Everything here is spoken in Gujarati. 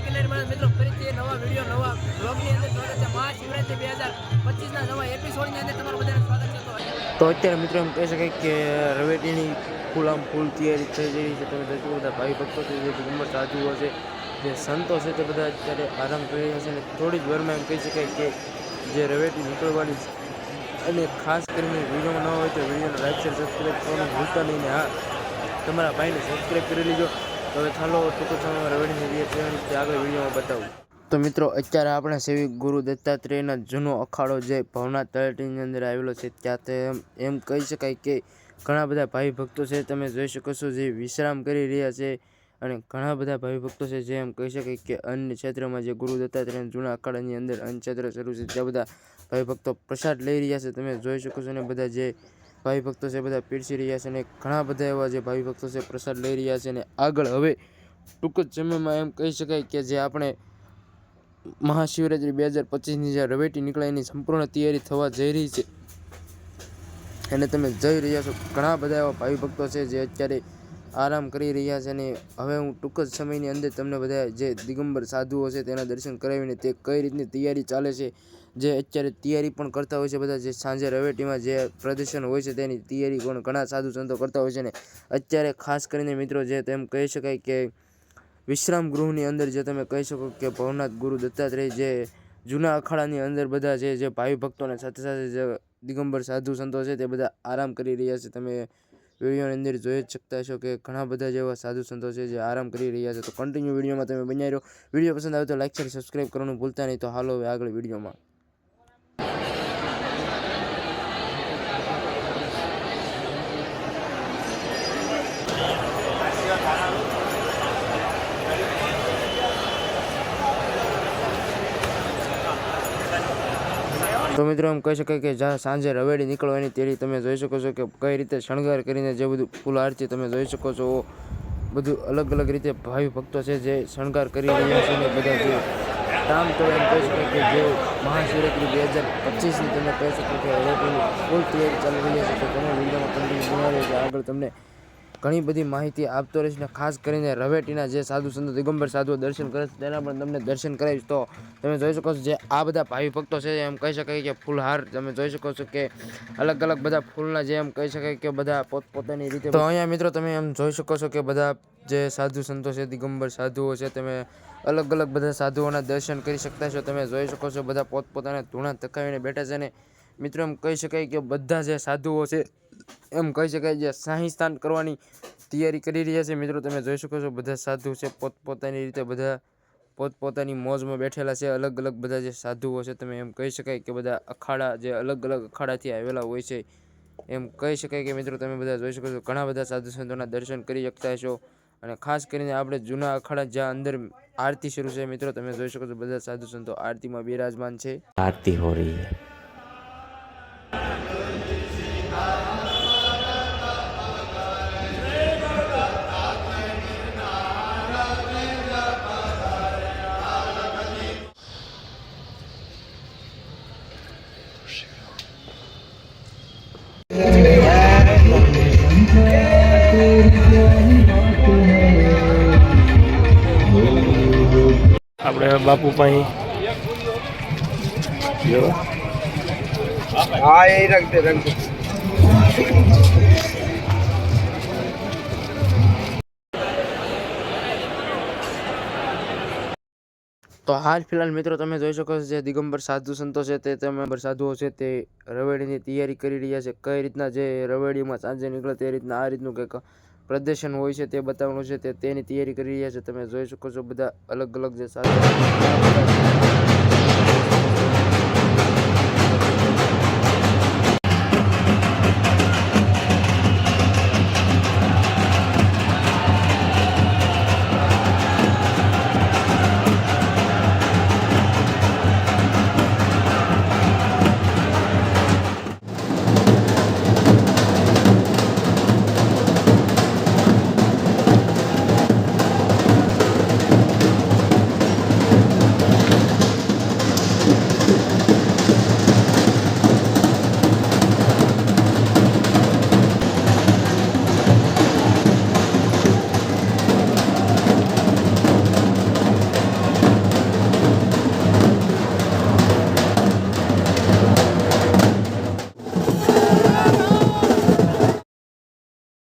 કિનારી મિત્રો ફરીથી નવા વિડીયો નવા બ્લોગની અંદર સ્વાગત છે. મહાશિવરાત્રી 2025ના નવા એપિસોડની અંદર તમારું બધાનું સ્વાગત છે. તો અત્યારે મિત્રો એમ કહી શકાય કે રવેટીની ફૂલ તૈયારી થઈ રહી છે. તમે જોશો બધા ભાઈ ભક્તો છે, જે દિગંબર સાધુઓ છે, જે સંતો છે, તે બધા અત્યારે આરામ કરી રહ્યા છે. અને થોડી જ વારમાં એમ કહી શકાય કે જે રવેટી નીકળવાની છે. અને ખાસ કરીને વિડીયોમાં ન હોય તો વિડીયોને લાઈક શેર સબસ્ક્રાઈબ કરવાનું ભૂલતા નહીં. ને હા, તમારા ભાઈને સબસ્ક્રાઈબ કરી લીજો. તો હવે ચાલો ટૂંક સમયમાં રવેટીની તૈયારી આગળ વિડીયોમાં બતાવું. તો મિત્રો અત્યારે આપણે સેવી ગુરુ દત્તાત્રેયના જૂનો અખાડો જે ભવનાથ તળેટીની અંદર આવેલો છે, ત્યાં તે એમ કહી શકાય કે ઘણા બધા ભાઈ ભક્તો છે, તમે જોઈ શકો છો, જે વિશ્રામ કરી રહ્યા છે. અને ઘણા બધા ભાઈ ભક્તો છે, જે એમ કહી શકાય કે અન્ય ક્ષેત્રમાં જે ગુરુ દત્તાત્રેયના જૂના અખાડાની અંદર અન્ય ક્ષેત્ર શરૂ છે, ત્યાં બધા ભાઈ ભક્તો પ્રસાદ લઈ રહ્યા છે. તમે જોઈ શકો છો. અને બધા જે ભાઈ ભક્તો છે, બધા પીરસી રહ્યા છે. અને ઘણા બધા એવા જે ભાઈ ભક્તો છે, પ્રસાદ લઈ રહ્યા છે. અને આગળ હવે ટૂંક જ સમયમાં એમ કહી શકાય કે જે આપણે મહાશિવરાત્રી 2025ની જે રવેટી નીકળે એની સંપૂર્ણ તૈયારી થવા જઈ રહી છે. અને તમે જઈ રહ્યા છો, ઘણા બધા એવા ભાઈ ભક્તો છે, જે અત્યારે આરામ કરી રહ્યા છે. અને હવે હું ટૂંક જ સમયની અંદર તમને બધા જે દિગંબર સાધુઓ છે તેના દર્શન કરાવીને તે કઈ રીતની તૈયારી ચાલે છે, જે અત્યારે તૈયારી પણ કરતા હોય છે. બધા જે સાંજે રવેટીમાં જે પ્રદર્શન હોય છે તેની તૈયારી પણ ઘણા સાધુ સંતો કરતા હોય છે. ને અત્યારે ખાસ કરીને મિત્રો જે તેમ કહી શકાય કે વિશ્રામ ગૃહની અંદર જે તમે કહી શકો કે ભવનાથ ગુરુ દત્તાત્રેય જે જૂના અખાડાની અંદર બધા જે ભાઈ ભક્તોને સાથે સાથે જે દિગંબર સાધુ સંતો છે તે બધા આરામ કરી રહ્યા છે. તમે વિડીયોની અંદર જોઈ જ શકતા છો કે ઘણા બધા જેવા સાધુ સંતો છે જે આરામ કરી રહ્યા છે. તો કન્ટિન્યુ વિડીયોમાં તમે બન્યા રહ્યો. વિડીયો પસંદ આવે તો લાઈક શેર સબસ્ક્રાઈબ કરવાનું ભૂલતા નહીં. તો હાલો હવે આગળ વિડીયોમાં. તો મિત્રો એમ કહી શકાય કે જ્યાં સાંજે રવેડી નીકળવાની તેરી તમે જોઈ શકો છો કે કઈ રીતે શણગાર કરીને જે બધું ફૂલ આરતી તમે જોઈ શકો છો. બધું અલગ અલગ રીતે ભાવિ ભક્તો છે જે શણગાર કરી રહ્યા છે. અને બધા જે કામ તો એમ કહી શકાય કે જે મહાશિવરાત્રી 2025ની તમે કહી શકો કે રવેટીની ફૂલ તૈયારી ચાલી રહી છે. તો તમે વિડીયોમાં કન્ટિન્યુ બનાવી કે આગળ તમને ઘણી બધી માહિતી આપતો રહીશ. ને ખાસ કરીને રવેટીના જે સાધુ સંતો દિગંબર સાધુઓ દર્શન કરે છે તેના પણ તમને દર્શન કરાવીશ. તો તમે જોઈ શકો છો જે આ બધા ભાવિ ભક્તો છે, એમ કહી શકાય કે ફૂલહાર તમે જોઈ શકો છો કે અલગ અલગ બધા ફૂલના જે એમ કહી શકાય કે બધા પોતપોતાની રીતે. તો અહીંયા મિત્રો તમે એમ જોઈ શકો છો કે બધા જે સાધુ સંતો છે, દિગંબર સાધુઓ છે, તમે અલગ અલગ બધા સાધુઓના દર્શન કરી શકતા છો. તમે જોઈ શકો છો બધા પોતપોતાના ધૂણા ધકાવીને બેઠા છે. અને મિત્રો એમ કહી શકાય કે બધા જે સાધુઓ છે, એમ કહી શકાય જે શાહી સ્નાન કરવાની તૈયારી કરી રહ્યા છે. મિત્રો તમે જોઈ શકો છો બધા સાધુ છે પોતપોતાની રીતે બધા પોતપોતાની મોજમાં બેઠેલા છે. અલગ અલગ બધા જે સાધુઓ છે, તમે એમ કહી શકાય કે બધા અખાડા જે અલગ અલગ અખાડાથી આવેલા હોય છે, એમ કહી શકાય કે મિત્રો તમે બધા જોઈ શકો છો ઘણા બધા સાધુ સંતોના દર્શન કરી શકતા છો. અને ખાસ કરીને આપણે જૂના અખાડા જ્યાં અંદર આરતી શરૂ છે, મિત્રો તમે જોઈ શકો છો બધા સાધુ સંતો આરતીમાં બિરાજમાન છે. आरती हो रही है. આપણે બાપુ પાસે હા એ રખ દે તો હાલ ફિલહાલ મિત્રો તમે જોઈ શકો છો જે દિગંબર સાધુ સંતો છે તે તમે સાધુઓ છે તે રવેડીની તૈયારી કરી રહ્યા છે. કઈ રીતના જે રવેડીમાં સાંજે નીકળે તે રીતના આ રીતનું કંઈક પ્રદર્શન હોય છે તે બતાવવાનું છે, તેની તૈયારી કરી રહ્યા છે. તમે જોઈ શકો છો બધા અલગ અલગ જે સાધુ